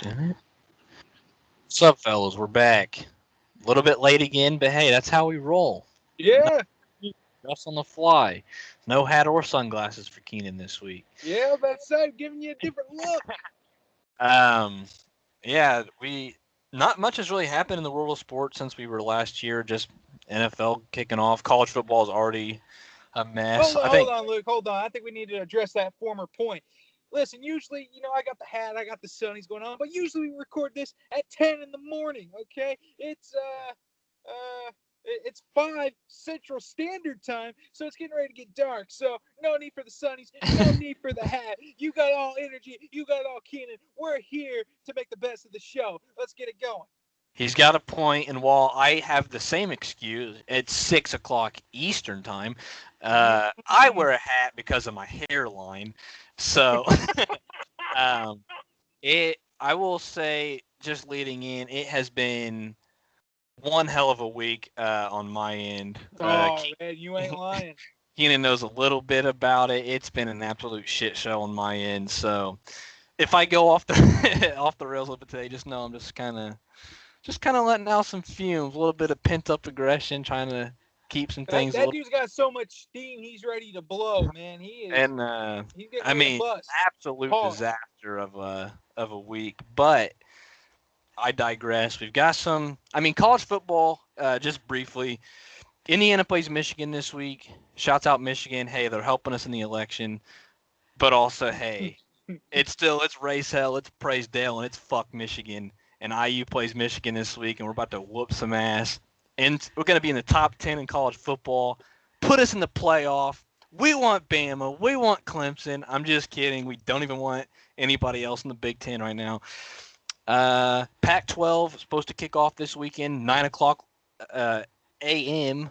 Damn it. What's up, fellas? We're back. A little bit late again, but hey, that's how we roll. Yeah, Just on the fly. No hat or sunglasses for Keenan this week. yeah, that's it. Giving you a different look. Um, yeah, we not much has really happened in the world of sports since we were last year. Just NFL kicking off. College football is already a mess. I Hold think. on, Luke. Hold on. I think we need to address that former point. Listen, usually, I got the hat, I got the sunnies going on, but usually we record this at 10 in the morning. Okay, it's 5 Central Standard Time, so it's getting ready to get dark. So no need for the sunnies, no need for the hat. You got all energy, you got all Keenan. We're here to make the best of the show. Let's get it going. He's got a point, and while I have the same excuse, it's 6 o'clock Eastern time. I wear a hat because of my hairline, so um, it. I will say, just leading in, it has been one hell of a week on my end. Oh man, you ain't lying. Keenan knows a little bit about it. It's been an absolute shit show on my end. So if I go off the off the rails a little bit today, just know I'm just kind of letting out some fumes, a little bit of pent up aggression, trying to keep some That, things a that little. dude's got so much steam, he's ready to blow, man. And He's getting I ready to mean, bust absolute hard. disaster of a week. But I digress. We've got some. I mean, college football. Just briefly, Indiana plays Michigan this week. Shouts out Michigan. Hey, they're helping us in the election. But also, hey, it's race hell. It's praise Dale, and it's fuck Michigan. And IU plays Michigan this week, and we're about to whoop some ass. And we're going to be in the top 10 in college football. Put us in the playoff. We want Bama. We want Clemson. I'm just kidding. We don't even want anybody else in the Big Ten right now. Pac-12 is supposed to kick off this weekend, 9 o'clock a.m.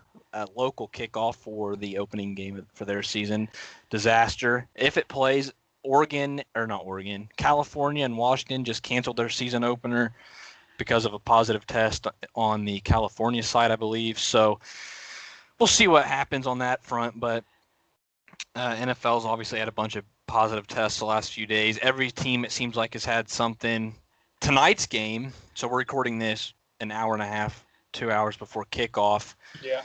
Local kickoff for the opening game for their season. Disaster. If it plays, California and Washington just canceled their season opener because of a positive test on the California side, I believe. So we'll see what happens on that front. But NFL's obviously had a bunch of positive tests the last few days. Every team, it seems like, has had something. Tonight's game, so we're recording this an hour and a half, 2 hours before kickoff. Yeah.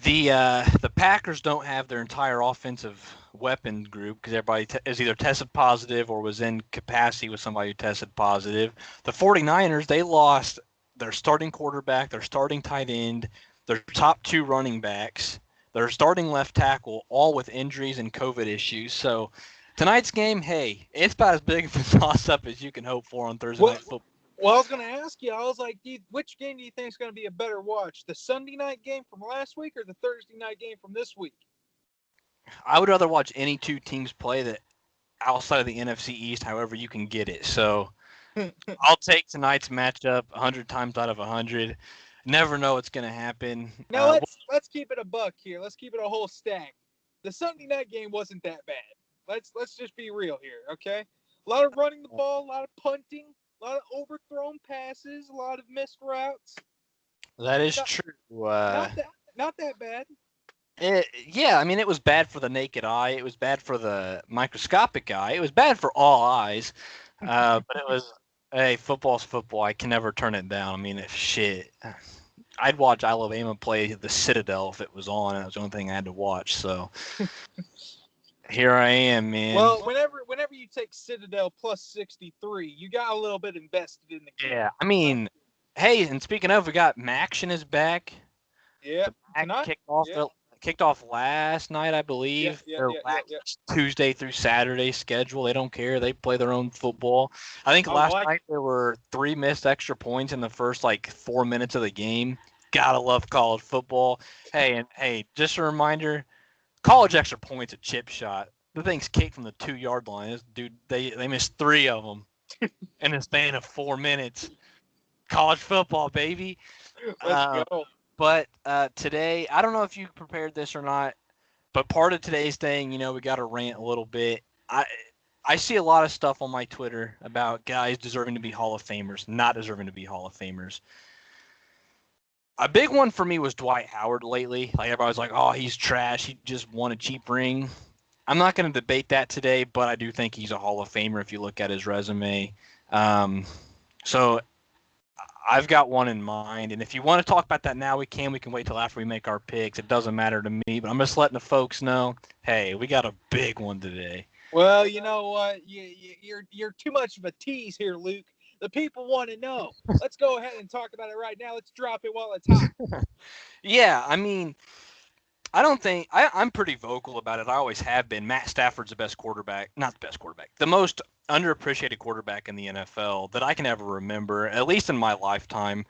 The Packers don't have their entire offensive weapon group because everybody is either tested positive or was in capacity with somebody who tested positive. The 49ers, they lost their starting quarterback, their starting tight end, their top two running backs, their starting left tackle, all with injuries and COVID issues. So tonight's game, hey, it's about as big of a toss-up as you can hope for on Thursday Well, Night Football. well, I was going to ask you. I was like, which game do you think is going to be a better watch? The Sunday night game from last week or the Thursday night game from this week? I would rather watch any two teams play that outside of the NFC East, however you can get it. So I'll take tonight's matchup 100 times out of 100. Never know what's going to happen. Now let's keep it a buck here. Let's keep it a whole stack. The Sunday night game wasn't that bad. Let's just be real here, okay? A lot of running the ball, a lot of punting, a lot of overthrown passes, a lot of missed routes. That is Not, true. not that bad. Yeah, I mean, it was bad for the naked eye. It was bad for the microscopic eye. It was bad for all eyes. But it was, hey, football's football. I can never turn it down. I mean, if shit. I'd watch Alabama play the Citadel if it was on. That was the only thing I had to watch. So here I am, man. Well, whenever you take Citadel plus 63, you got a little bit invested in the game. Yeah, I mean, hey, and speaking of, we got Maction is back. Yeah, tonight. Kicked off last night, I believe. Their Tuesday through Saturday schedule. They don't care. They play their own football. I think last night there were 3 missed extra points in the first 4 minutes of the game. Gotta love college football. Hey, just a reminder, college extra points a chip shot. The thing's kicked from the 2-yard line. Dude, they missed 3 of them in the span of 4 minutes. College football, baby. Let's go. But today, I don't know if you prepared this or not, but part of today's thing, we got to rant a little bit. I see a lot of stuff on my Twitter about guys deserving to be Hall of Famers, not deserving to be Hall of Famers. A big one for me was Dwight Howard lately. Everybody's like, oh, he's trash. He just won a cheap ring. I'm not going to debate that today, but I do think he's a Hall of Famer if you look at his resume. So I've got one in mind, and if you want to talk about that now, we can. We can wait till after we make our picks. It doesn't matter to me, but I'm just letting the folks know, hey, we got a big one today. Well, you know what? You're too much of a tease here, Luke. The people want to know. Let's go ahead and talk about it right now. Let's drop it while it's hot. Yeah, I mean, I don't think I'm pretty vocal about it. I always have been. Matt Stafford's the best quarterback, not the best quarterback, the most underappreciated quarterback in the NFL that I can ever remember, at least in my lifetime.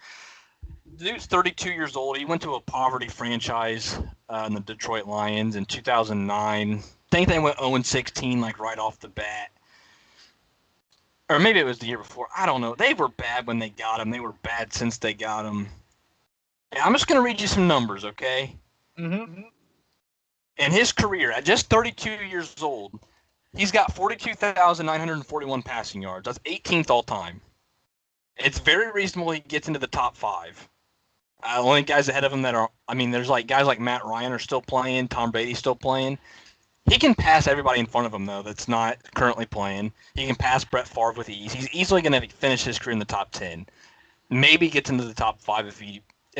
Dude's 32 years old. He went to a poverty franchise in the Detroit Lions in 2009. I think they went 0-16 like right off the bat. Or maybe it was the year before. I don't know. They were bad when they got him. They were bad since they got him. And I'm just going to read you some numbers, okay? Mm-hmm. In his career, at just 32 years old, he's got 42,941 passing yards. That's 18th all time. It's very reasonable he gets into the top five. Only guys ahead of him that are, I mean, there's like guys like Matt Ryan are still playing, Tom Brady's still playing. He can pass everybody in front of him, though, that's not currently playing. He can pass Brett Favre with ease. He's easily going to finish his career in the top 10. Maybe gets into the top 5 if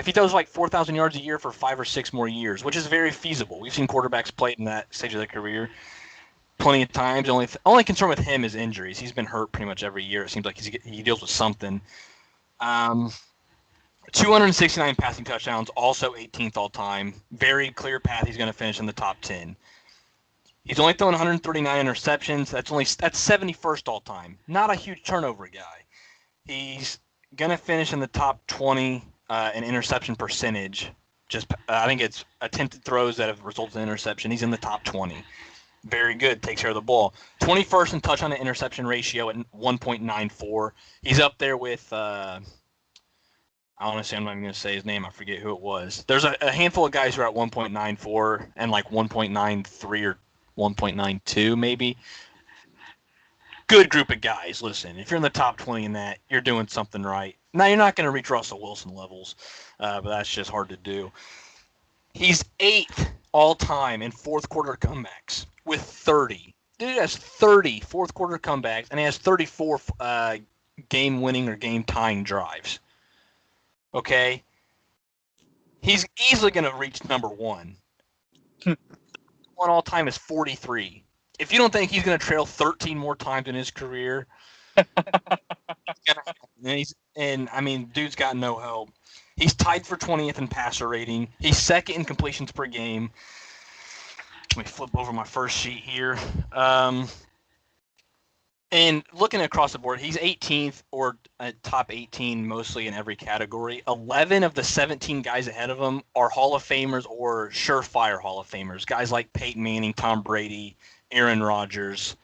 he throws like 4,000 yards a year for 5 or 6 more years, which is very feasible. We've seen quarterbacks play in that stage of their career plenty of times. Only concern with him is injuries. He's been hurt pretty much every year. It seems like he deals with something. 269 passing touchdowns, also 18th all time. Very clear path. He's going to finish in the top 10. He's only thrown 139 interceptions. That's 71st all time. Not a huge turnover guy. He's going to finish in the top 20 in interception percentage. I think it's attempted throws that have resulted in interception. He's in the top 20. Very good. Takes care of the ball. 21st in touch on the interception ratio at 1.94. He's up there with honestly, I'm not even going to say his name. I forget who it was. There's a handful of guys who are at 1.94 and like 1.93 or 1.92 maybe. Good group of guys. Listen, if you're in the top 20 in that, you're doing something right. Now, you're not going to reach Russell Wilson levels, but that's just hard to do. He's 8th all time in fourth quarter comebacks with 30. Dude has 30 fourth quarter comebacks, and he has 34 game-winning or game-tying drives. Okay? He's easily going to reach number 1. One all time is 43. If you don't think he's going to trail 13 more times in his career, dude's got no help. He's tied for 20th in passer rating. He's second in completions per game. Let me flip over my first sheet here. And looking across the board, he's 18th or top 18 mostly in every category. 11 of the 17 guys ahead of him are Hall of Famers or surefire Hall of Famers. Guys like Peyton Manning, Tom Brady, Aaron Rodgers.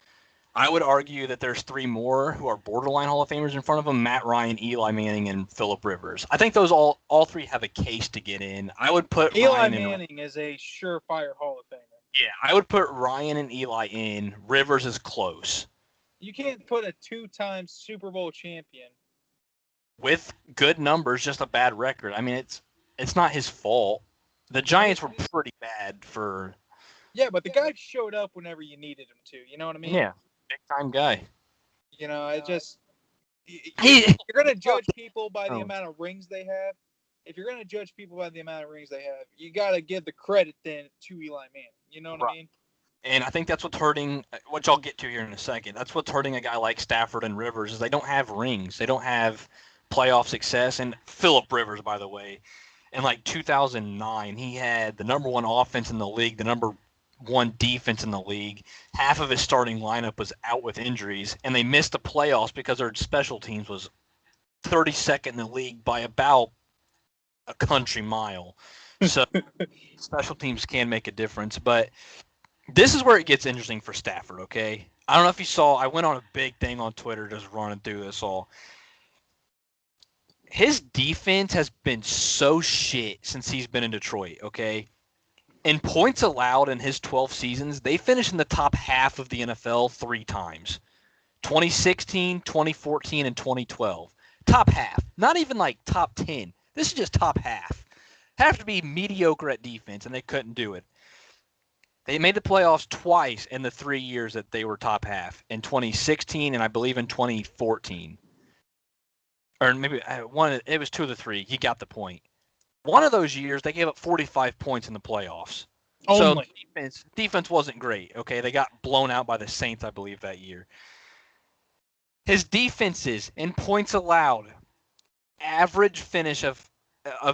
I would argue that there's 3 more who are borderline Hall of Famers in front of him: Matt Ryan, Eli Manning, and Phillip Rivers. I think those all 3 have a case to get in. I would put Eli Manning is a surefire Hall of Famer. Yeah, I would put Ryan and Eli in. Rivers is close. You can't put a 2-time Super Bowl champion with good numbers, just a bad record. I mean, it's not his fault. The Giants were pretty bad for. Yeah, but the guy showed up whenever you needed him to. You know what I mean? Yeah, big time guy. You know, you're gonna judge people by the amount of rings they have. If you're gonna judge people by the amount of rings they have, you gotta give the credit then to Eli Manning. You know what I mean? And I think that's what's hurting, which I'll get to here in a second. That's what's hurting a guy like Stafford and Rivers is they don't have rings. They don't have playoff success. And Phillip Rivers, by the way, in like 2009, he had the number 1 offense in the league, the number 1 defense in the league. Half of his starting lineup was out with injuries, and they missed the playoffs because their special teams was 32nd in the league by about a country mile. So special teams can make a difference, but this is where it gets interesting for Stafford, okay? I don't know if you saw, I went on a big thing on Twitter just running through this all. His defense has been so shit since he's been in Detroit, okay? In points allowed in his 12 seasons, they finished in the top half of the NFL 3 times. 2016, 2014, and 2012. Top half. Not even like top 10. This is just top half. Have to be mediocre at defense, and they couldn't do it. They made the playoffs twice in the 3 years that they were top half, in 2016 and I believe in 2014. or maybe one. It was 2 of the 3. You got the point. One of those years, they gave up 45 points in the playoffs. So Only. defense wasn't great. Okay, they got blown out by the Saints, I believe, that year. His defenses in points allowed, average finish of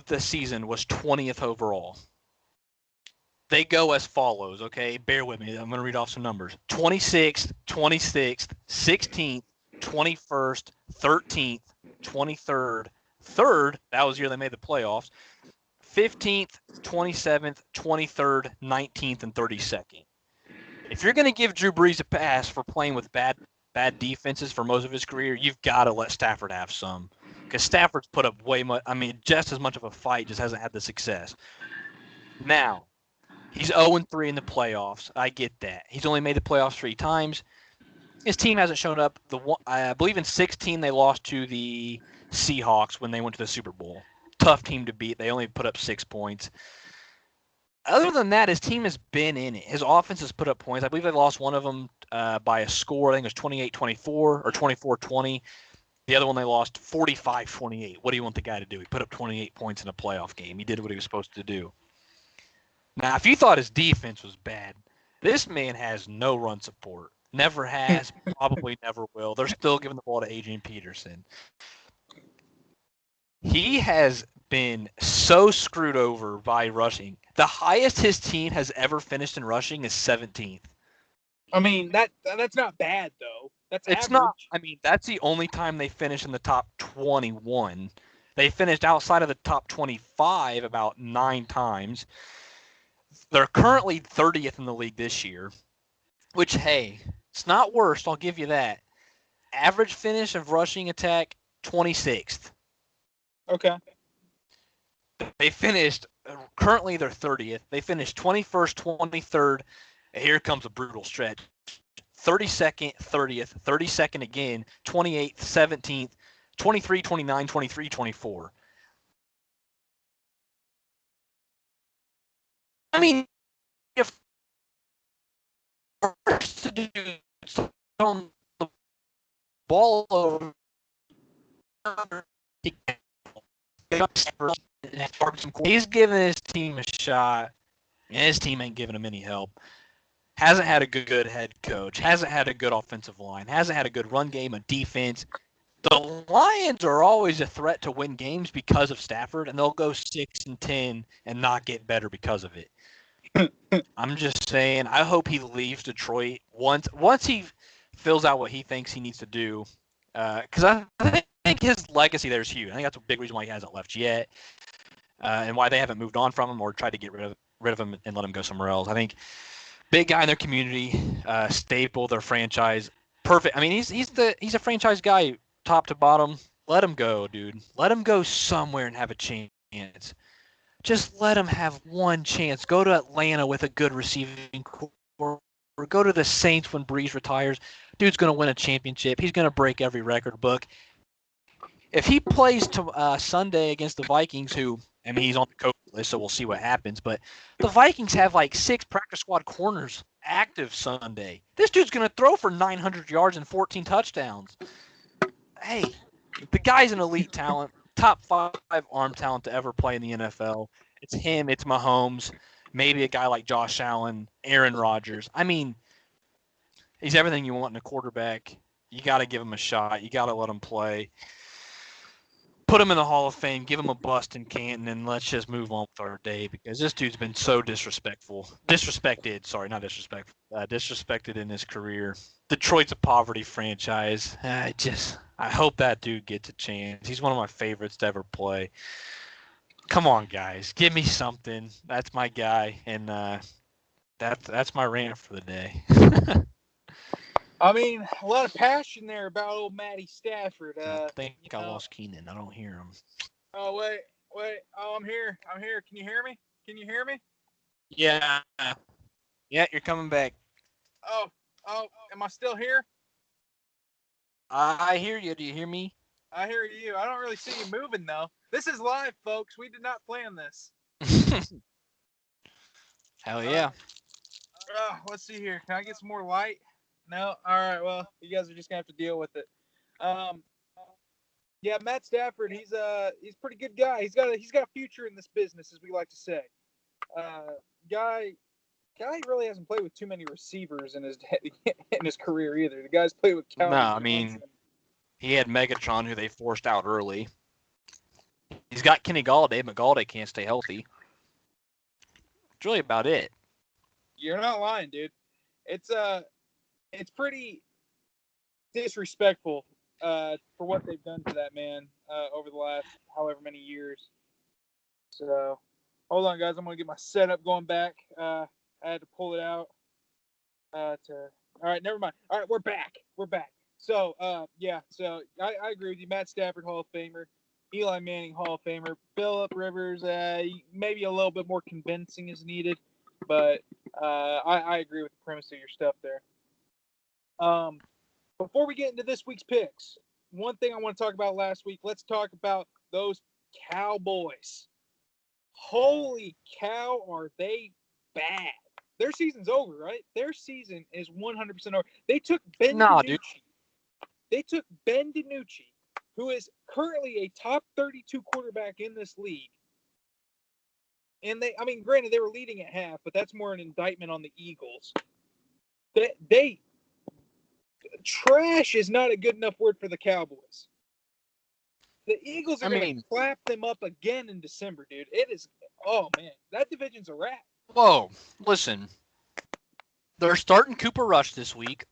the season was 20th overall. They go as follows, okay? Bear with me. I'm going to read off some numbers. 26th, 26th, 16th, 21st, 13th, 23rd, 3rd, that was the year they made the playoffs, 15th, 27th, 23rd, 19th, and 32nd. If you're going to give Drew Brees a pass for playing with bad defenses for most of his career, you've got to let Stafford have some. Because Stafford's put up way much, just as much of a fight, just hasn't had the success. Now, he's 0-3 in the playoffs. I get that. He's only made the playoffs 3 times. His team hasn't shown up. I believe in 16 they lost to the Seahawks when they went to the Super Bowl. Tough team to beat. They only put up 6 points. Other than that, his team has been in it. His offense has put up points. I believe they lost one of them by a score. I think it was 28-24 or 24-20. The other one they lost 45-28. What do you want the guy to do? He put up 28 points in a playoff game. He did what he was supposed to do. Now, if you thought his defense was bad, this man has no run support. Never has, probably never will. They're still giving the ball to Adrian Peterson. He has been so screwed over by rushing. The highest his team has ever finished in rushing is 17th. I mean, that's not bad, though. That's It's average. not. That's the only time they finished in the top 21. They finished outside of the top 25 about 9 times. They're currently 30th in the league this year, which, hey, it's not worst. I'll give you that. Average finish of rushing attack, 26th. Okay. They finished, currently they're 30th. They finished 21st, 23rd. Here comes a brutal stretch. 32nd, 30th, 32nd again, 28th, 17th, 23, 29, 23, 24. If to do on the ball over, he's giving his team a shot, and his team ain't giving him any help. Hasn't had a good head coach, hasn't had a good offensive line, hasn't had a good run game, a defense. The Lions are always a threat to win games because of Stafford, and they'll go 6-10 and not get better because of it. I'm just saying, I hope he leaves Detroit once he fills out what he thinks he needs to do. Because I think his legacy there is huge. I think that's a big reason why he hasn't left yet, and why they haven't moved on from him or tried to get rid of him and let him go somewhere else. I think big guy in their community, staple their franchise, perfect. He's a franchise guy, top to bottom. Let him go, dude. Let him go somewhere and have a chance. Just let him have one chance. Go to Atlanta with a good receiving core, or go to the Saints when Brees retires. Dude's going to win a championship. He's going to break every record book. If he plays to Sunday against the Vikings, he's on the COVID list, so we'll see what happens. But the Vikings have like 6 practice squad corners active Sunday. This dude's going to throw for 900 yards and 14 touchdowns. Hey, the guy's an elite talent. Top 5 arm talent to ever play in the NFL. It's him. It's Mahomes. Maybe a guy like Josh Allen, Aaron Rodgers. He's everything you want in a quarterback. You got to give him a shot. You got to let him play. Put him in the Hall of Fame. Give him a bust in Canton, and let's just move on with our day because this dude's been so disrespected. Sorry, not disrespectful. Disrespected in his career. Detroit's a poverty franchise. I hope that dude gets a chance. He's one of my favorites to ever play. Come on, guys, give me something. That's my guy, and that's my rant for the day. A lot of passion there about old Matty Stafford. I think I lost Keenan. I don't hear him. Oh wait. Oh, I'm here. Can you hear me? Yeah, you're coming back. Oh, am I still here? I hear you. Do you hear me? I hear you. I don't really see you moving though. This is live, folks. We did not plan this. Hell yeah. Let's see here. Can I get some more light? No? All right. Well, you guys are just going to have to deal with it. Yeah, Matt Stafford. He's a pretty good guy. He's got a future in this business, as we like to say. Uh, guy really hasn't played with too many receivers in his career either. The guy's played with No, Cowboys. I mean, he had Megatron, who they forced out early. He's got Kenny Galladay, but Galladay can't stay healthy. It's really about it. You're not lying, dude. It's pretty disrespectful for what they've done to that man over the last however many years. So, hold on, guys. I'm gonna get my setup going back. I had to pull it out. All right, never mind. All right, we're back. So, yeah. So I agree with you. Matt Stafford, Hall of Famer. Eli Manning, Hall of Famer. Phillip Rivers, maybe a little bit more convincing is needed, but I agree with the premise of your stuff there. Before we get into this week's picks, one thing I want to talk about last week. Let's talk about those Cowboys. Holy cow, are they bad? Their season's over, right? Their season is 100% over. They took Ben DiNucci. Dude. They took Ben DiNucci, who is currently a top 32 quarterback in this league. And granted, they were leading at half, but that's more an indictment on the Eagles. Trash is not a good enough word for the Cowboys. The Eagles are going to clap them up again in December, dude. Oh, man, that division's a wrap. Whoa, listen. They're starting Cooper Rush this week,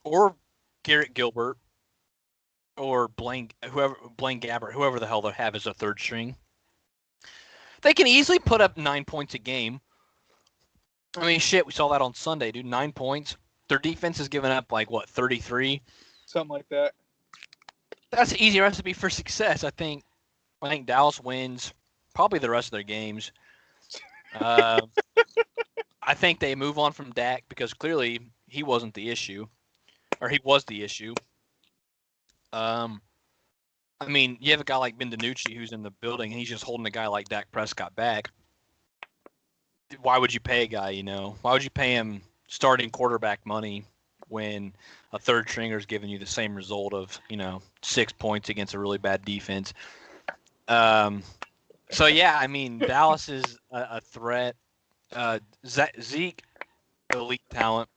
or Garrett Gilbert, or Blaine Gabbert, whoever the hell they have as a third string. They can easily put up 9 points a game. I mean, shit, we saw that on Sunday, dude. 9 points. Their defense is giving up, 33? Something like that. That's an easy recipe for success, I think. I think Dallas wins probably the rest of their games. I think they move on from Dak because clearly he wasn't the issue, or he was the issue. You have a guy like Ben DiNucci who's in the building, and he's just holding a guy like Dak Prescott back. Why would you pay a guy, Why would you pay him starting quarterback money when a third stringer is giving you the same result of, 6 points against a really bad defense? Dallas is a threat. Zeke, elite talent.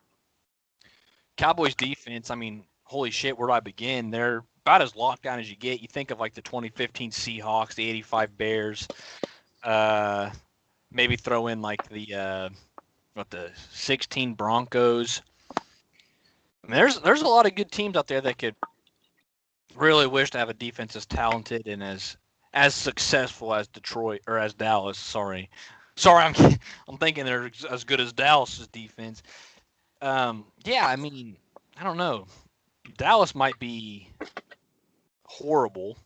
Cowboys defense, holy shit, where do I begin? They're about as locked down as you get. You think of the 2015 Seahawks, the 85 Bears, maybe throw in the 16 Broncos. There's a lot of good teams out there that could really wish to have a defense as talented and as successful as Detroit or as Dallas. Sorry, I'm thinking they're as good as Dallas's defense. I don't know. Dallas might be horrible,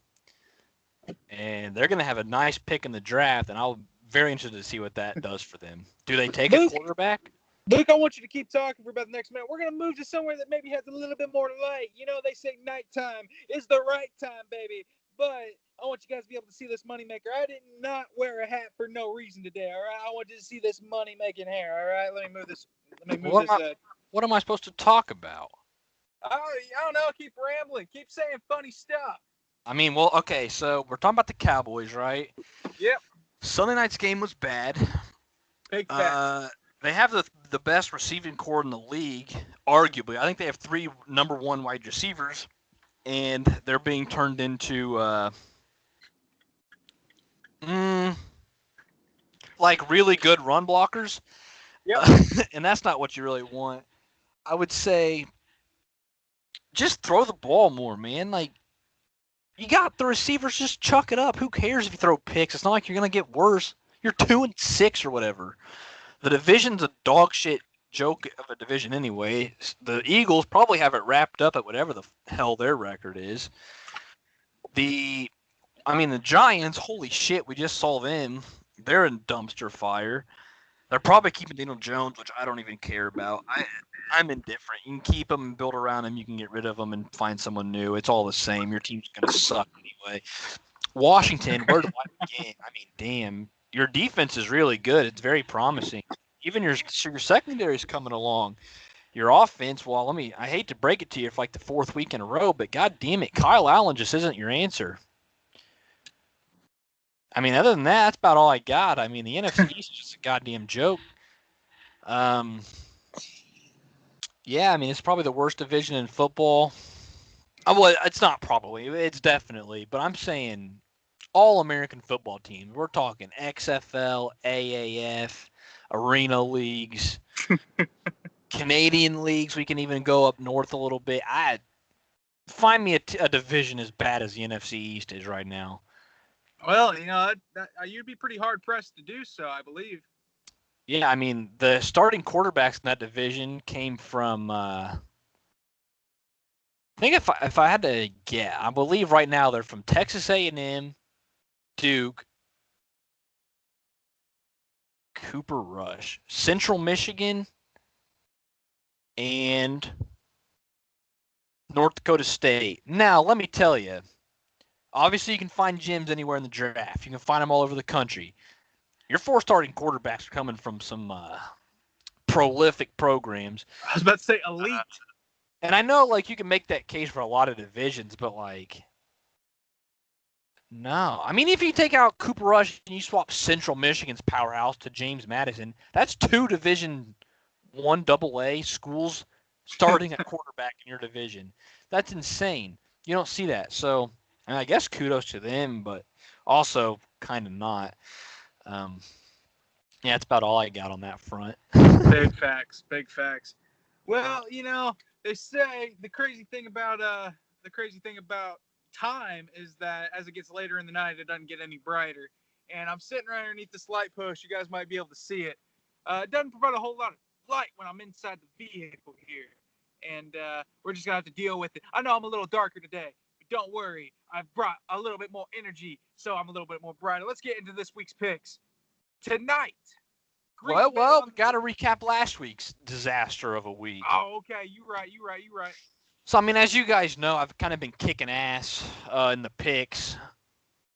and they're going to have a nice pick in the draft, and I'm very interested to see what that does for them. Do they take a quarterback? Luke, I want you to keep talking for about the next minute. We're going to move to somewhere that maybe has a little bit more light. They say nighttime is the right time, baby. But I want you guys to be able to see this moneymaker. I did not wear a hat for no reason today, all right? I want you to see this money-making hair, all right? Let me move this. What am I supposed to talk about? I don't know. Keep rambling. Keep saying funny stuff. Okay, so we're talking about the Cowboys, right? Yep. Sunday night's game was bad. Big facts. They have the best receiving core in the league, arguably. I think they have 3 number 1 wide receivers, and they're being turned into really good run blockers. Yep. And that's not what you really want. I would say just throw the ball more, man. You got the receivers, just chuck it up. Who cares if you throw picks? It's not like you're going to get worse. You're 2-6 or whatever. The division's a dog shit joke of a division anyway. The Eagles probably have it wrapped up at whatever the hell their record is. The Giants, holy shit, we just saw them. They're in dumpster fire. They're probably keeping Daniel Jones, which I don't even care about. I'm indifferent. You can keep them and build around them. You can get rid of them and find someone new. It's all the same. Your team's going to suck anyway. Washington, where do I begin? Damn. Your defense is really good. It's very promising. Even your secondary is coming along. Your offense, I hate to break it to you for the 4th week in a row, but god damn it, Kyle Allen just isn't your answer. I mean, other than that, that's about all I got. I mean, the NFC East is just a goddamn joke. Um, yeah, I mean, it's probably the worst division in football. Well, it's not probably. It's definitely. But I'm saying all American football teams. We're talking XFL, AAF, arena leagues, Canadian leagues. We can even go up north a little bit. Find me a division as bad as the NFC East is right now. Well, you'd be pretty hard pressed to do so, I believe. Yeah, I mean, the starting quarterbacks in that division came from. I think if I had to get, I believe right now they're from Texas A&M, Duke, Cooper Rush, Central Michigan, and North Dakota State. Now, let me tell you, obviously you can find gyms anywhere in the draft. You can find them all over the country. Your 4 starting quarterbacks are coming from some prolific programs. I was about to say elite. And I know, like, you can make that case for a lot of divisions, but, like, no. I mean, if you take out Cooper Rush and you swap Central Michigan's powerhouse to James Madison, that's 2 Division I AA schools starting at quarterback in your division. That's insane. You don't see that. So, I guess kudos to them, but also kind of not. Yeah, that's about all I got on that front. Big facts. Big facts. Well, they say the crazy thing about time is that as it gets later in the night, it doesn't get any brighter. And I'm sitting right underneath this light post. You guys might be able to see it. It doesn't provide a whole lot of light when I'm inside the vehicle here. And we're just going to have to deal with it. I know I'm a little darker today, but don't worry. I've brought a little bit more energy, so I'm a little bit more brighter. Let's get into this week's picks. Tonight. Well, we got to recap last week's disaster of a week. Oh, okay. You right. So, I mean, as you guys know, I've kind of been kicking ass in the picks.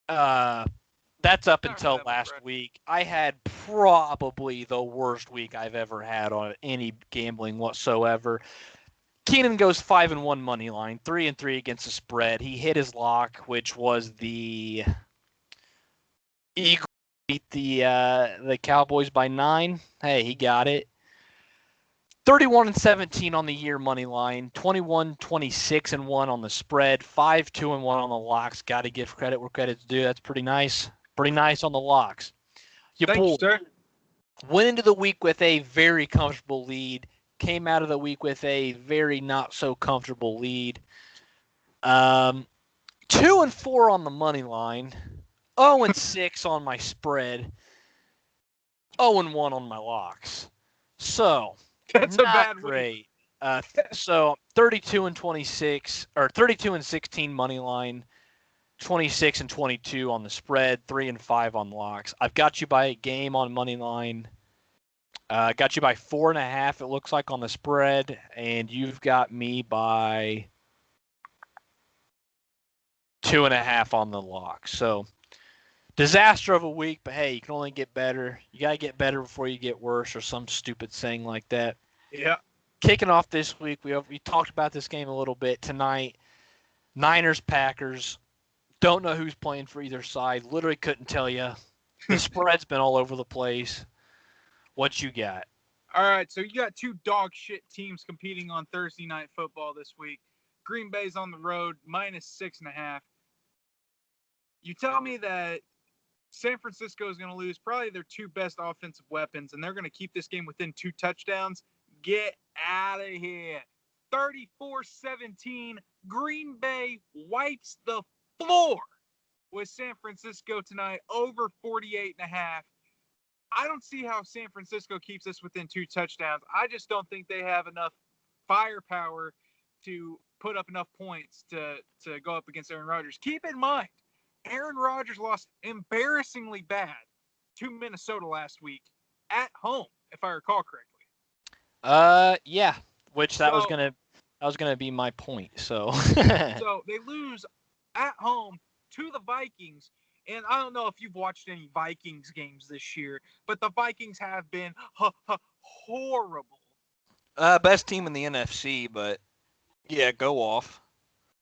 That's up until last week. I had probably the worst week I've ever had on any gambling whatsoever. Keenan goes 5-1 money line, 3-3 against the spread. He hit his lock, which was the Eagles beat the Cowboys by 9. Hey, he got it. 31-17 on the year money line, 21-26-1 on the spread, 5-2-1 on the locks. Got to give credit where credit's due. That's pretty nice. Pretty nice on the locks. Thank you, sir. Went into the week with a very comfortable lead. Came out of the week with a very not so comfortable lead. 2-4 on the money line. 0-6 on my spread. 0-1 on my locks. So that's not a bad great. So 32-26 or 32-16 money line. 26-22 on the spread, 3-5 on locks. I've got you by a game on money line. Got you by 4.5. It looks like on the spread, and you've got me by 2.5 on the lock. So disaster of a week, but hey, you can only get better. You gotta get better before you get worse, or some stupid saying like that. Yeah. Kicking off this week, we talked about this game a little bit tonight. Niners, Packers. Don't know who's playing for either side. Literally couldn't tell you. The spread's been all over the place. What you got? All right, so you got 2 dog shit teams competing on Thursday Night Football this week. Green Bay's on the road, -6.5. You tell me that San Francisco is going to lose probably their 2 best offensive weapons, and they're going to keep this game within 2 touchdowns? Get out of here. 34-17. Green Bay wipes the floor with San Francisco tonight, over 48.5. I don't see how San Francisco keeps this within 2 touchdowns. I just don't think they have enough firepower to put up enough points to go up against Aaron Rodgers. Keep in mind, Aaron Rodgers lost embarrassingly bad to Minnesota last week at home, if I recall correctly. Yeah, which that was gonna be my point. So so they lose at home to the Vikings. And I don't know if you've watched any Vikings games this year, but the Vikings have been horrible. Best team in the NFC, but yeah, go off.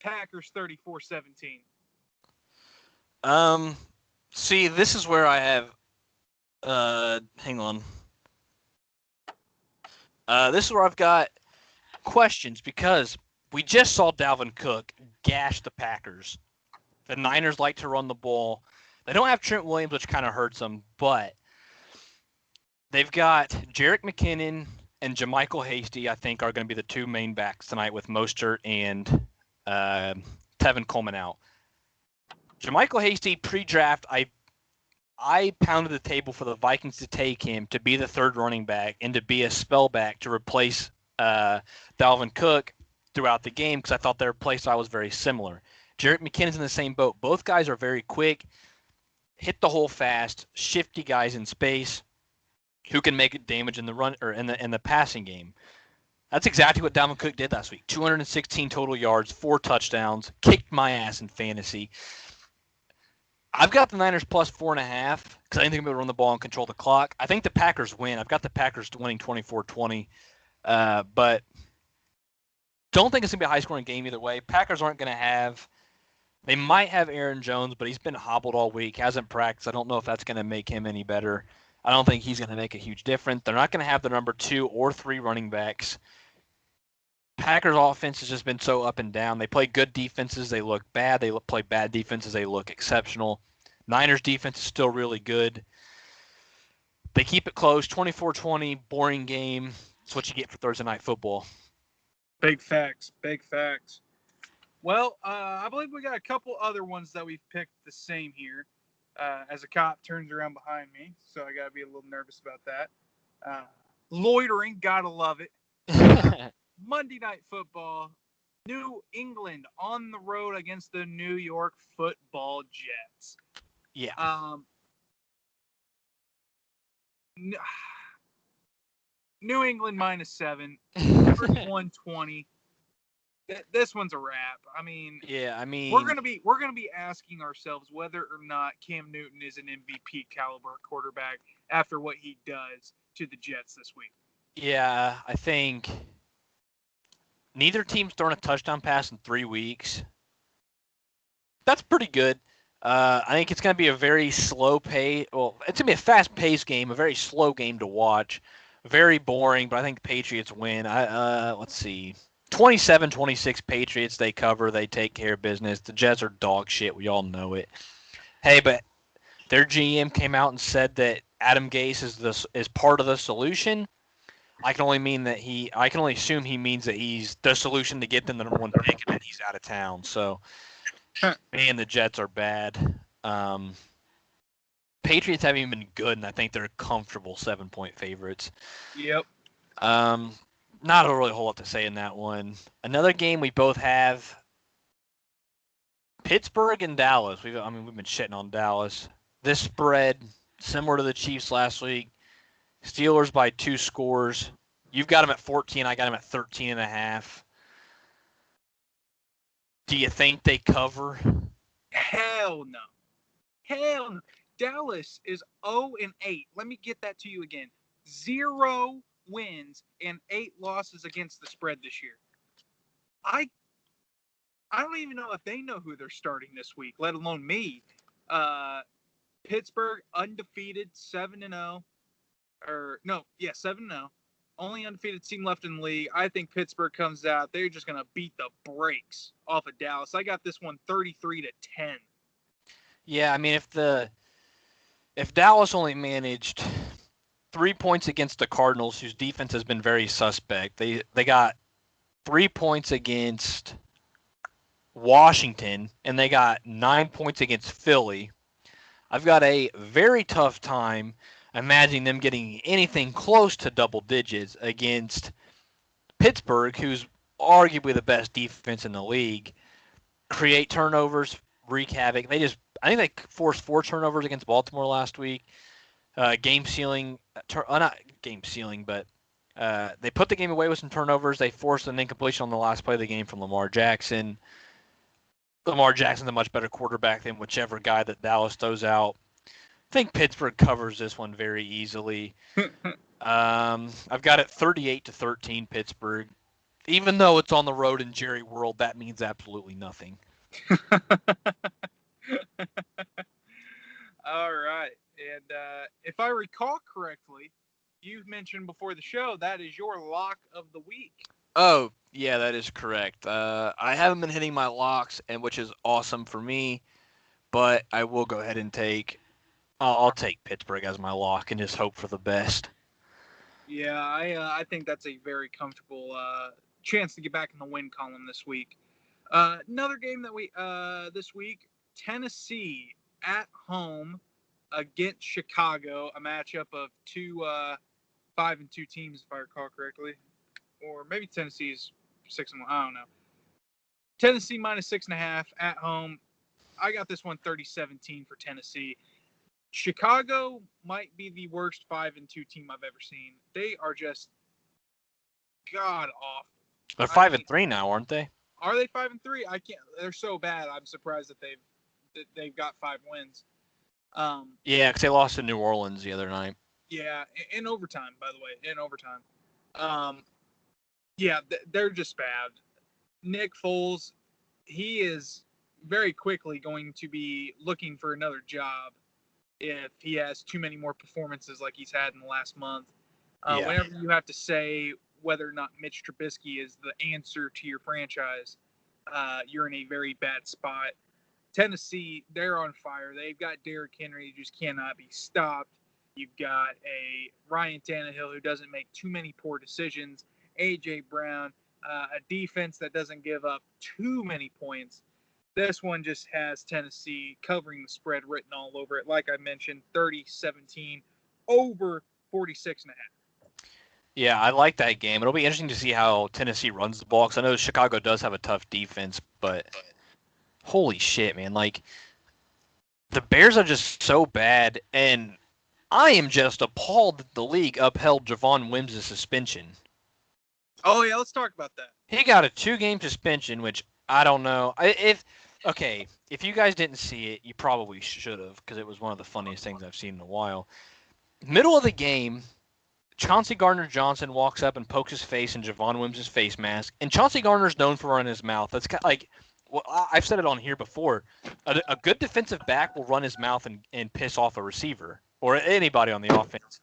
Packers 34-17. See, this is where I have. Hang on. This is where I've got questions because we just saw Dalvin Cook gash the Packers. The Niners like to run the ball. They don't have Trent Williams, which kind of hurts them, but they've got Jerick McKinnon and JaMychal Hasty, I think, are going to be the two main backs tonight with Mostert and Tevin Coleman out. JaMychal Hasty, pre-draft, I pounded the table for the Vikings to take him to be the third running back and to be a spell back to replace Dalvin Cook throughout the game because I thought their play style was very similar. Jerick McKinnon's in the same boat. Both guys are very quick, hit the hole fast, shifty guys in space who can make damage in the run or in the passing game. That's exactly what Dalvin Cook did last week. 216 total yards, 4 touchdowns, kicked my ass in fantasy. I've got the Niners plus 4.5 because I think they're going to run the ball and control the clock. I think the Packers win. I've got the Packers winning 24-20, but don't think it's going to be a high-scoring game either way. Packers aren't going to have – they might have Aaron Jones, but he's been hobbled all week, hasn't practiced. I don't know if that's going to make him any better. I don't think he's going to make a huge difference. They're not going to have the number 2 or 3 running backs. Packers offense has just been so up and down. They play good defenses, they look bad. They play bad defenses, they look exceptional. Niners defense is still really good. They keep it close, 24-20, boring game. That's what you get for Thursday Night Football. Big facts, big facts. Well, I believe we got a couple other ones that we've picked the same here. As a cop turns around behind me, so I got to be a little nervous about that. Loitering, gotta love it. Monday Night Football, New England on the road against the New York Football Jets. Yeah. New England -7, 31-20. This one's a wrap. I mean, we're gonna be asking ourselves whether or not Cam Newton is an MVP caliber quarterback after what he does to the Jets this week. Yeah, I think neither team's thrown a touchdown pass in 3 weeks. That's pretty good. I think it's going to be a very slow pace. Well, it's going to be a fast-paced game, a very slow game to watch. Very boring, but I think the Patriots win. Let's see. 27-26 Patriots, they cover. They take care of business. The Jets are dog shit. We all know it. Hey, but their GM came out and said that Adam Gase is part of the solution. I can only assume he means that he's the solution to get them the number 1 pick, and then he's out of town. So, man, the Jets are bad. Patriots haven't even been good, and I think they're comfortable 7-point favorites. Yep. Not a really whole lot to say in that one. Another game we both have, Pittsburgh and Dallas. We've been shitting on Dallas. This spread, similar to the Chiefs last week. Steelers by 2 scores. You've got them at 14. I got them at 13.5. Do you think they cover? Hell no. Hell no. Dallas is 0-8. Let me get that to you again. 0 wins and 8 losses against the spread this year. I don't even know if they know who they're starting this week, let alone me. Pittsburgh undefeated, 7-0. 7-0. Only undefeated team left in the league. I think Pittsburgh comes out. They're just going to beat the brakes off of Dallas. I got this one 33-10. Yeah, I mean, if Dallas only managed 3 points against the Cardinals, whose defense has been very suspect, they got 3 points against Washington, and they got 9 points against Philly. I've got a very tough time imagining them getting anything close to double digits against Pittsburgh, who's arguably the best defense in the league. Create turnovers, wreak havoc. I think they forced 4 turnovers against Baltimore last week. Game sealing, not game sealing, but they put the game away with some turnovers. They forced an incompletion on the last play of the game from Lamar Jackson. Lamar Jackson's a much better quarterback than whichever guy that Dallas throws out. I think Pittsburgh covers this one very easily. I've got it 38-13 Pittsburgh. Even though it's on the road in Jerry World, that means absolutely nothing. recall correctly, you mentioned before the show that is your lock of the week. Oh, yeah, that is correct. I haven't been hitting my locks, and which is awesome for me, but I will go ahead and I'll take Pittsburgh as my lock and just hope for the best. Yeah, I think that's a very comfortable chance to get back in the win column this week. Another game that we this week, Tennessee at home against Chicago, a matchup of two 5-2 teams, if I recall correctly, or maybe Tennessee's 6-1. I don't know. Tennessee minus 6.5 at home. I got this one 30-17 for Tennessee. Chicago might be the worst 5-2 team I've ever seen. They are just god awful. They're 5-3 now, aren't they? Are they 5-3? I can't. They're so bad. I'm surprised that they've got 5 wins. Yeah, because they lost to New Orleans the other night. Yeah, in overtime, by the way, in overtime. Yeah, they're just bad. Nick Foles, he is very quickly going to be looking for another job if he has too many more performances like he's had in the last month. Yeah. Whenever you have to say whether or not Mitch Trubisky is the answer to your franchise, you're in a very bad spot. Tennessee, they're on fire. They've got Derrick Henry, who just cannot be stopped. You've got a Ryan Tannehill who doesn't make too many poor decisions. A.J. Brown, a defense that doesn't give up too many points. This one just has Tennessee covering the spread written all over it. Like I mentioned, 30-17 over 46.5. Yeah, I like that game. It'll be interesting to see how Tennessee runs the ball, because I know Chicago does have a tough defense, but holy shit, man. Like, the Bears are just so bad, and I am just appalled that the league upheld Javon Wims' suspension. Oh, yeah, let's talk about that. He got a 2-game suspension, which I don't know. If you guys didn't see it, you probably should have, because it was one of the funniest things I've seen in a while. Middle of the game, Chauncey Gardner-Johnson walks up and pokes his face in Javon Wims' face mask, and Chauncey Gardner's known for running his mouth. That's kind of like, well, I've said it on here before. A good defensive back will run his mouth and piss off a receiver or anybody on the offense.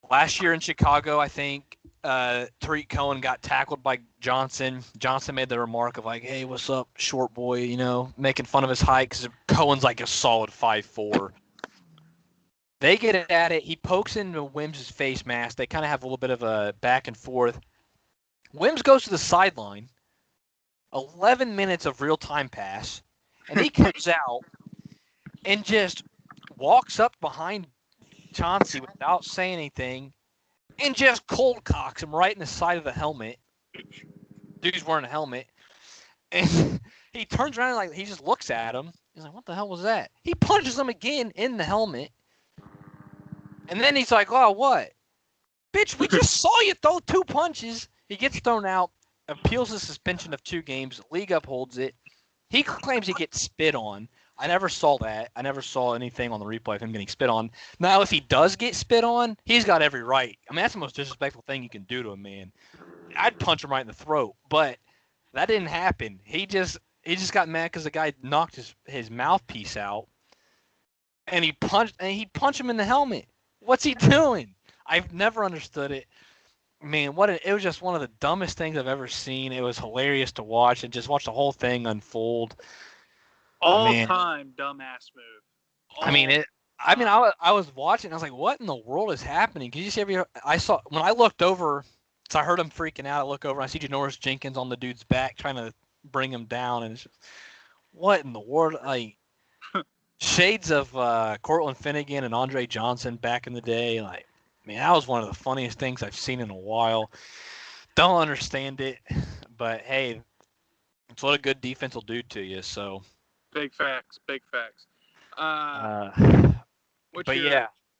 Last year in Chicago, I think Tariq Cohen got tackled by Johnson. Johnson made the remark of like, "Hey, what's up, short boy?" You know, making fun of his height because Cohen's like a solid 5'4". They get at it. He pokes into Wims' face mask. They kind of have a little bit of a back and forth. Wims goes to the sideline. 11 minutes of real-time pass. And he comes out and just walks up behind Chauncey without saying anything and just cold cocks him right in the side of the helmet. Dude's wearing a helmet. And he turns around and like he just looks at him. He's like, what the hell was that? He punches him again in the helmet. And then he's like, oh, what? Bitch, we just saw you throw 2 punches. He gets thrown out, appeals the suspension of 2 games. League upholds it. He claims he gets spit on. I never saw that. I never saw anything on the replay of him getting spit on. Now, if he does get spit on, he's got every right. I mean, that's the most disrespectful thing you can do to a man. I'd punch him right in the throat, but that didn't happen. He just got mad because the guy knocked his mouthpiece out, and he punched him in the helmet. What's he doing? I've never understood it. Man, it was just one of the dumbest things I've ever seen. It was hilarious to watch and just watch the whole thing unfold. All-time dumbass move. I was watching. I was like, "What in the world is happening?" Because you see, when I looked over, so I heard him freaking out. I look over and I see Janoris Jenkins on the dude's back trying to bring him down, and it's just, what in the world? Like shades of Cortland Finnegan and Andre Johnson back in the day. Like, man, that was one of the funniest things I've seen in a while. Don't understand it, but hey, it's what a good defense will do to you. So. Big facts.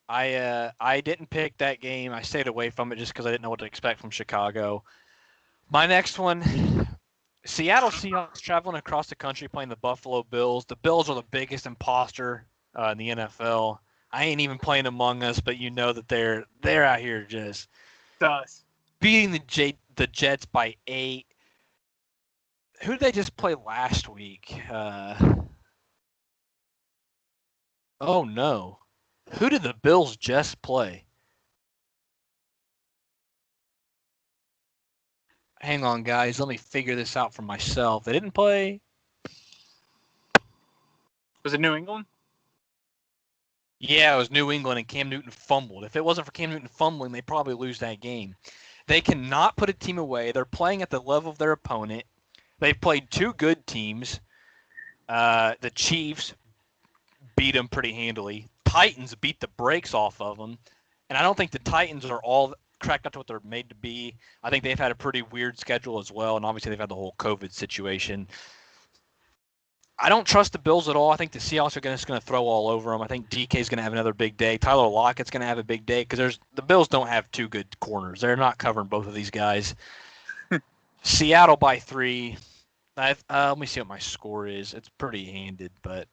Yeah, I didn't pick that game. I stayed away from it just because I didn't know what to expect from Chicago. My next one, Seattle Seahawks traveling across the country playing the Buffalo Bills. The Bills are the biggest imposter in the NFL. I ain't even playing Among Us, but you know that they're out here just beating the Jets by 8. Who did they just play last week? Oh, no. Who did the Bills just play? Hang on, guys. Let me figure this out for myself. They didn't play. Was it New England? Yeah, it was New England, and Cam Newton fumbled. If it wasn't for Cam Newton fumbling, they'd probably lose that game. They cannot put a team away. They're playing at the level of their opponent. They've played two good teams. The Chiefs beat them pretty handily. Titans beat the brakes off of them. And I don't think the Titans are all cracked up to what they're made to be. I think they've had a pretty weird schedule as well, and obviously they've had the whole COVID situation. I don't trust the Bills at all. I think the Seahawks are just going to throw all over them. I think DK is going to have another big day. Tyler Lockett's going to have a big day because the Bills don't have two good corners. They're not covering both of these guys. Seattle by 3. Let me see what my score is. It's pretty handed, but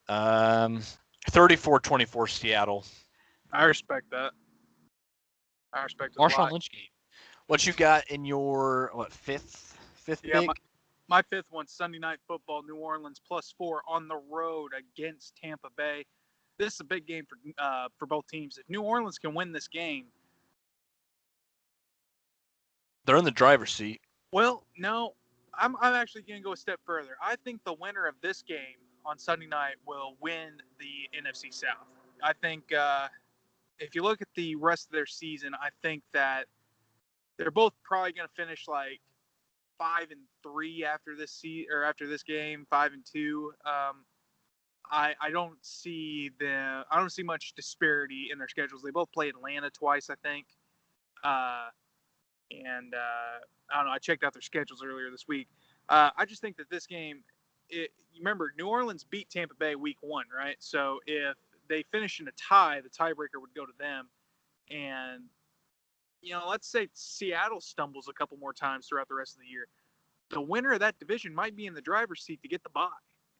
34-24 Seattle. I respect that. I respect it a Marshawn lot. Lynch game. What you got in your fifth pick? My fifth one, Sunday Night Football, New Orleans +4 on the road against Tampa Bay. This is a big game for both teams. If New Orleans can win this game, they're in the driver's seat. Well, no, I'm actually going to go a step further. I think the winner of this game on Sunday night will win the NFC South. I think if you look at the rest of their season, I think that they're both probably going to finish like 5-3 after this game, 5-2. I don't see much disparity in their schedules. They both play Atlanta twice, I think. I don't know. I checked out their schedules earlier this week. I just think that this game, remember, New Orleans beat Tampa Bay week 1, right? So if they finish in a tie, the tiebreaker would go to them. And, let's say Seattle stumbles a couple more times throughout the rest of the year. The winner of that division might be in the driver's seat to get the bye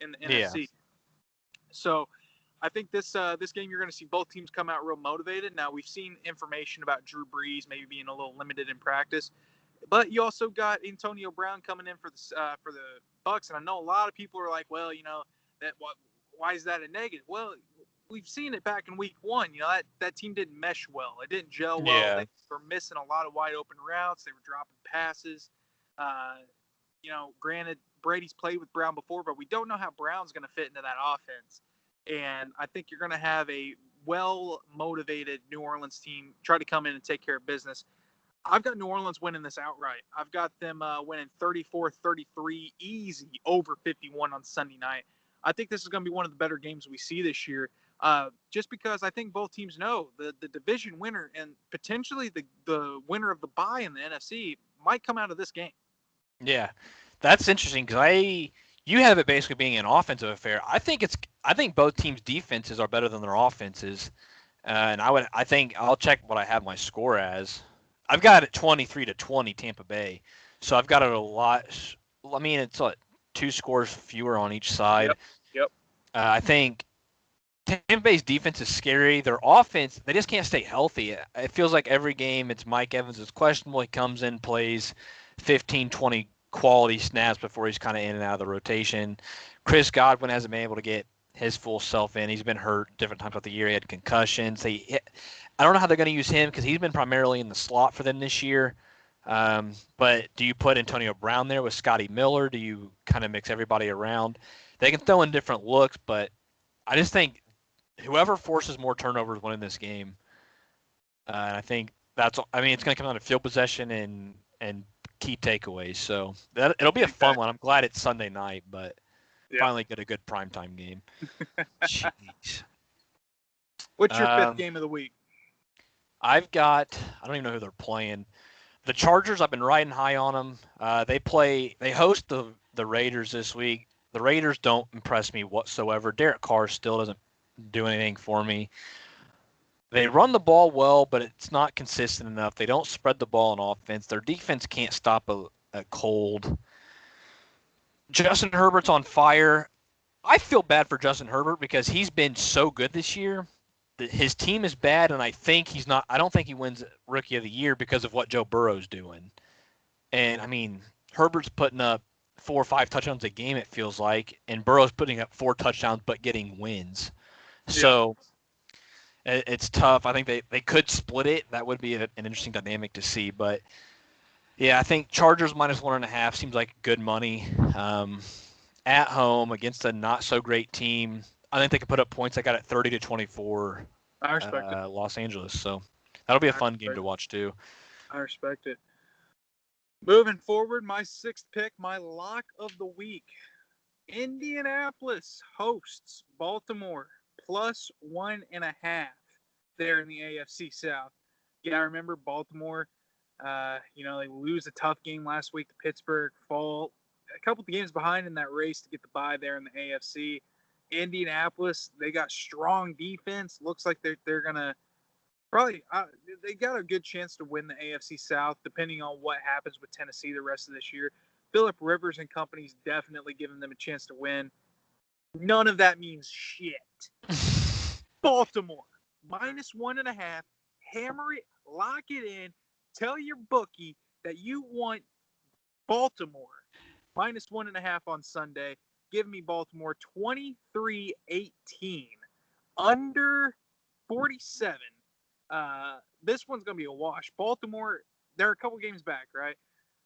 in the NFC. So I think this game you're going to see both teams come out real motivated. Now, we've seen information about Drew Brees maybe being a little limited in practice. But you also got Antonio Brown coming in for the Bucs, and I know a lot of people are like, well, why is that a negative? Well, we've seen it back in week 1. That team didn't mesh well. It didn't gel well. Yeah. They were missing a lot of wide open routes. They were dropping passes. Granted, Brady's played with Brown before, but we don't know how Brown's going to fit into that offense. And I think you're going to have a well-motivated New Orleans team try to come in and take care of business. I've got New Orleans winning this outright. I've got them winning 34-33 easy over 51 on Sunday night. I think this is going to be one of the better games we see this year, just because I think both teams know the division winner and potentially the winner of the bye in the NFC might come out of this game. Yeah, that's interesting because you have it basically being an offensive affair. I think both teams' defenses are better than their offenses, and I think I'll check what I have my score as. I've got it 23-20 Tampa Bay, so I've got it a lot. I mean, it's like 2 scores fewer on each side. Yep. I think Tampa Bay's defense is scary. Their offense, they just can't stay healthy. It feels like every game it's Mike Evans is questionable. He comes in, plays 15, 20 quality snaps before he's kind of in and out of the rotation. Chris Godwin hasn't been able to get his full self in. He's been hurt different times throughout the year. He had concussions. I don't know how they're going to use him because he's been primarily in the slot for them this year. But do you put Antonio Brown there with Scotty Miller? Do you kind of mix everybody around? They can throw in different looks, but I just think whoever forces more turnovers winning this game. And I think it's going to come down to field possession and key takeaways. So it'll be a fun one. I'm glad it's Sunday night, but finally get a good primetime game. Jeez. What's your 5th game of the week? I don't even know who they're playing. The Chargers, I've been riding high on them. They host the Raiders this week. The Raiders don't impress me whatsoever. Derek Carr still doesn't do anything for me. They run the ball well, but it's not consistent enough. They don't spread the ball on offense. Their defense can't stop a cold. Justin Herbert's on fire. I feel bad for Justin Herbert because he's been so good this year. His team is bad, and I don't think he wins Rookie of the Year because of what Joe Burrow's doing. And, I mean, Herbert's putting up 4 or 5 touchdowns a game, it feels like, and Burrow's putting up 4 touchdowns but getting wins. So It's tough. I think they could split it. That would be an interesting dynamic to see. But yeah, I think Chargers minus 1.5 seems like good money. At home against a not so great team, I think they could put up points. I got it 30-24, I respect it. Los Angeles. So that'll be a I fun game respect to watch too. I respect it. Moving forward, my sixth pick, my lock of the week. Indianapolis hosts Baltimore plus 1.5 there in the AFC South. Yeah, I remember Baltimore. They lose a tough game last week to Pittsburgh, fall a couple of games behind in that race to get the bye there in the AFC. Indianapolis, they got strong defense. Looks like they're gonna probably they got a good chance to win the AFC South, depending on what happens with Tennessee the rest of this year. Philip Rivers and company's definitely giving them a chance to win. None of that means shit. Baltimore minus 1.5. Hammer it, lock it in. Tell your bookie that you want Baltimore minus 1.5 on Sunday. Give me Baltimore 23-18. Under 47. This one's going to be a wash. Baltimore, they're a couple games back, right?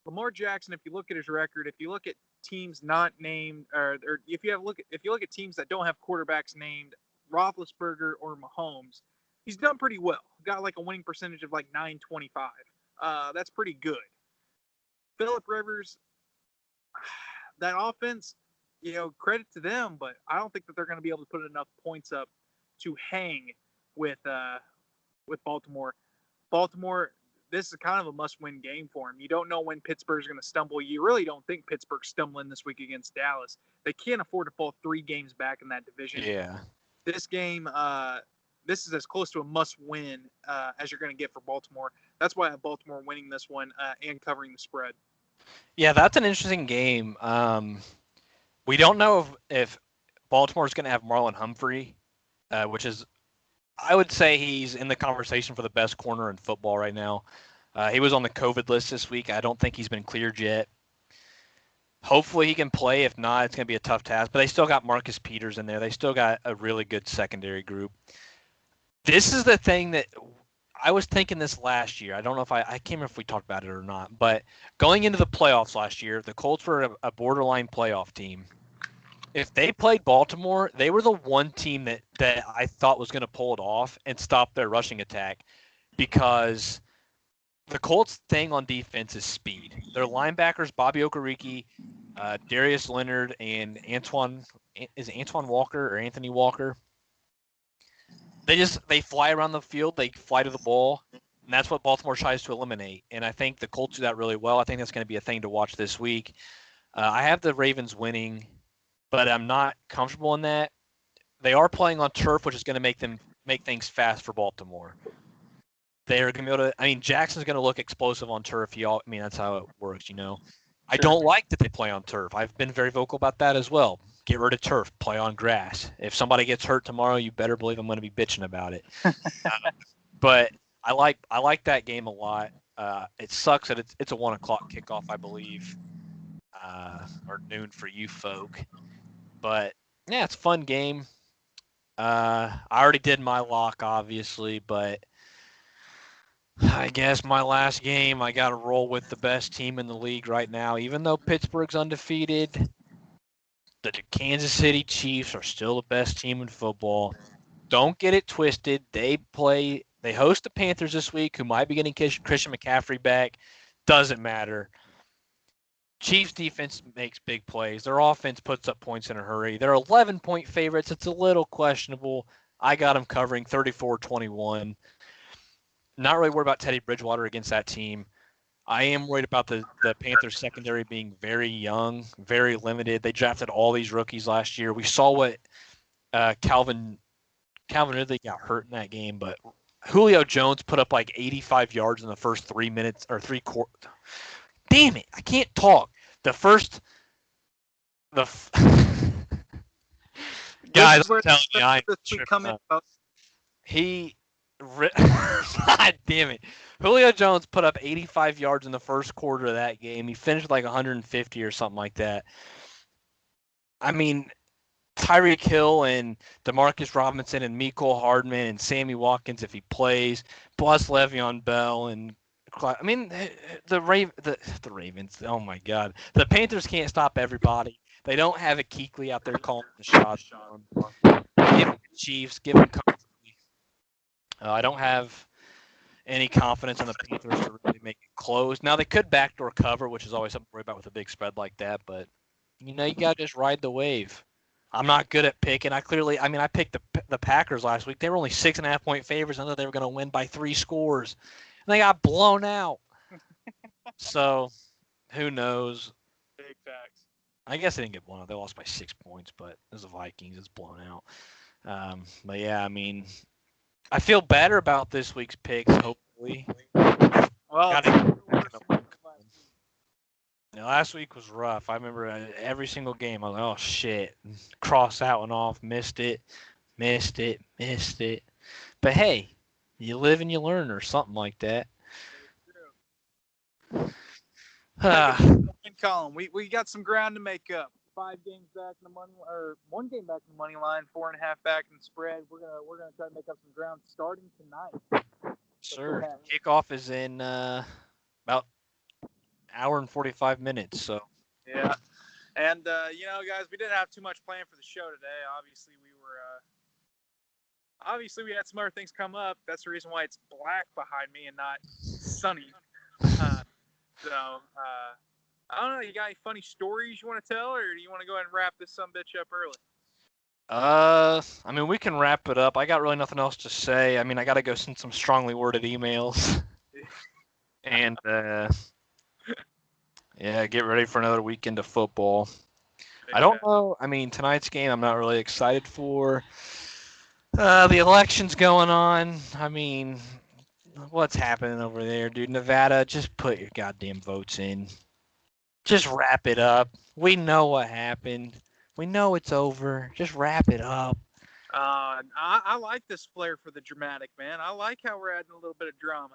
Lamar Jackson, if you look at his record, if you look at teams not named, or if you look at teams that don't have quarterbacks named Roethlisberger or Mahomes, he's done pretty well. Got like a winning percentage of like 925. That's pretty good. Philip Rivers, that offense, credit to them, but I don't think that they're going to be able to put enough points up to hang with Baltimore. Baltimore, this is kind of a must-win game for them. You don't know when Pittsburgh's going to stumble. You really don't think Pittsburgh's stumbling this week against Dallas. They can't afford to fall 3 games back in that division. Yeah. This game, this is as close to a must-win as you're going to get for Baltimore. That's why I have Baltimore winning this one and covering the spread. Yeah, that's an interesting game. We don't know if Baltimore's going to have Marlon Humphrey, which is, I would say he's in the conversation for the best corner in football right now. He was on the COVID list this week. I don't think he's been cleared yet. Hopefully he can play. If not, it's going to be a tough task. But they still got Marcus Peters in there. They still got a really good secondary group. This is the thing that I was thinking this last year. I don't know if I can't remember if we talked about it or not. But going into the playoffs last year, the Colts were a borderline playoff team. If they played Baltimore, they were the one team that I thought was going to pull it off and stop their rushing attack, because the Colts' thing on defense is speed. Their linebackers, Bobby Okereke, Darius Leonard, and Antoine Walker or Anthony Walker. They fly around the field. They fly to the ball, and that's what Baltimore tries to eliminate. And I think the Colts do that really well. I think that's going to be a thing to watch this week. I have the Ravens winning, but I'm not comfortable in that. They are playing on turf, which is going to make things fast for Baltimore. They're going to be able to. I mean, Jackson's going to look explosive on turf. That's how it works, Sure. I don't like that they play on turf. I've been very vocal about that as well. Get rid of turf. Play on grass. If somebody gets hurt tomorrow, you better believe I'm going to be bitching about it. But I like that game a lot. It sucks that it's a 1:00 kickoff, I believe, or noon for you folk. But yeah, it's a fun game. I already did my lock, obviously, but I guess my last game, I got to roll with the best team in the league right now. Even though Pittsburgh's undefeated, the Kansas City Chiefs are still the best team in football. Don't get it twisted. They host the Panthers this week, who might be getting Christian McCaffrey back. Doesn't matter. Chiefs defense makes big plays. Their offense puts up points in a hurry. They're 11-point favorites. It's a little questionable. I got them covering 34-21. Not really worried about Teddy Bridgewater against that team. I am worried about the Panthers secondary being very young, very limited. They drafted all these rookies last year. We saw what Calvin Ridley got hurt in that game, but Julio Jones put up like 85 yards in the first 3 minutes or 3 quarters. Damn it, I can't talk. Guys, I'm telling you, I'm tripping up. God damn it. Julio Jones put up 85 yards in the first quarter of that game. He finished like 150 or something like that. I mean, Tyreek Hill and Demarcus Robinson and Mecole Hardman and Sammy Watkins if he plays, plus Le'Veon Bell and I mean the Ravens. Oh my God, the Panthers can't stop everybody. They don't have a Kuechly out there calling the shots for them. Give them the Chiefs. Give them comfortably. I don't have any confidence in the Panthers to really make it close. Now they could backdoor cover, which is always something to worry about with a big spread like that. But you gotta just ride the wave. I'm not good at picking. I picked the Packers last week. They were only 6.5-point favorites. I thought they were going to win by 3 scores, and they got blown out. So, who knows? Big facts. I guess they didn't get blown out. They lost by 6 points, but as the Vikings, it's blown out. But yeah, I mean, I feel better about this week's picks. Hopefully, Well, last week was rough. I remember every single game. I was like, oh shit, cross that one off, missed it. But hey, you live and you learn, or something like that. Colin, we got some ground to make up. 5 games back in the money, or 1 game back in the money line, 4.5 back in the spread. We're gonna try to make up some ground starting tonight. Sure. Kickoff is in about an hour and 45 minutes. So. Yeah, and guys, we didn't have too much planned for the show today. Obviously we had some other things come up. That's the reason why it's black behind me and not sunny. I don't know. You got any funny stories you want to tell, or do you want to go ahead and wrap this sumbitch up early? I mean, we can wrap it up. I got really nothing else to say. I mean, I got to go send some strongly worded emails. And, yeah, get ready for another weekend of football. I don't know. I mean, tonight's game I'm not really excited for. The election's going on. I mean, what's happening over there, dude? Nevada, just put your goddamn votes in. Just wrap it up. We know what happened. We know it's over. Just wrap it up. I like this flair for the dramatic, man. I like how we're adding a little bit of drama.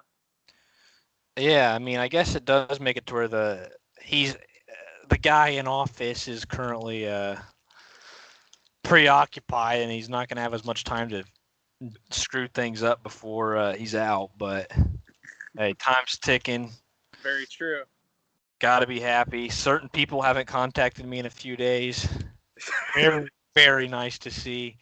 Yeah, I mean, I guess it does make it to where the guy in office is currently preoccupied, and he's not going to have as much time to screw things up before he's out. But hey, time's ticking. Very true. Got to be happy. Certain people haven't contacted me in a few days. Very, very nice to see.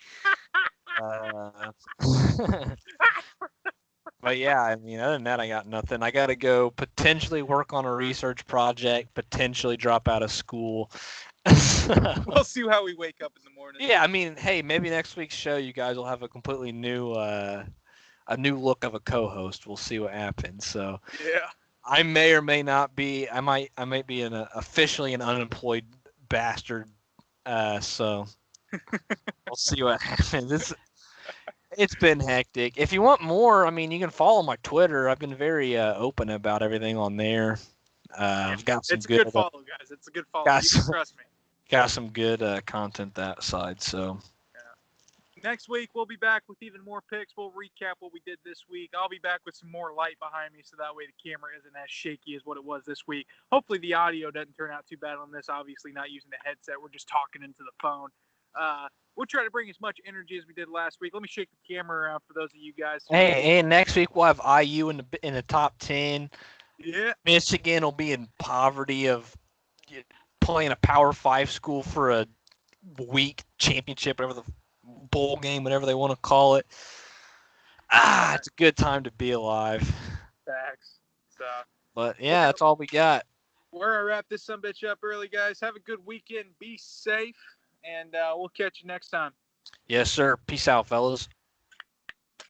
But yeah, I mean, other than that, I got nothing. I got to go potentially work on a research project, potentially drop out of school. We'll see how we wake up in the morning. Yeah, I mean, hey, maybe next week's show you guys will have a completely new, a new look of a co-host. We'll see what happens. So yeah. I may or may not be. I might be officially an unemployed bastard. So we'll see what happens. It's been hectic. If you want more, I mean, you can follow my Twitter. I've been very open about everything on there. I've got some it's a good follow, guys. It's a good follow. You can trust me. Got some good content that side. So. Next week, we'll be back with even more picks. We'll recap what we did this week. I'll be back with some more light behind me, so that way the camera isn't as shaky as what it was this week. Hopefully the audio doesn't turn out too bad on this. Obviously not using the headset. We're just talking into the phone. We'll try to bring as much energy as we did last week. Let me shake the camera around for those of you guys. Hey, and next week we'll have IU in the top 10. Yeah. Michigan will be in poverty of playing a Power 5 school for a week championship, whatever the bowl game, whatever they want to call it. It's a good time to be alive. Facts. So, but yeah, that's all we got. We're gonna wrap this sumbitch up early, guys. Have a good weekend. Be safe, and we'll catch you next time. Yes, sir. Peace out, fellas.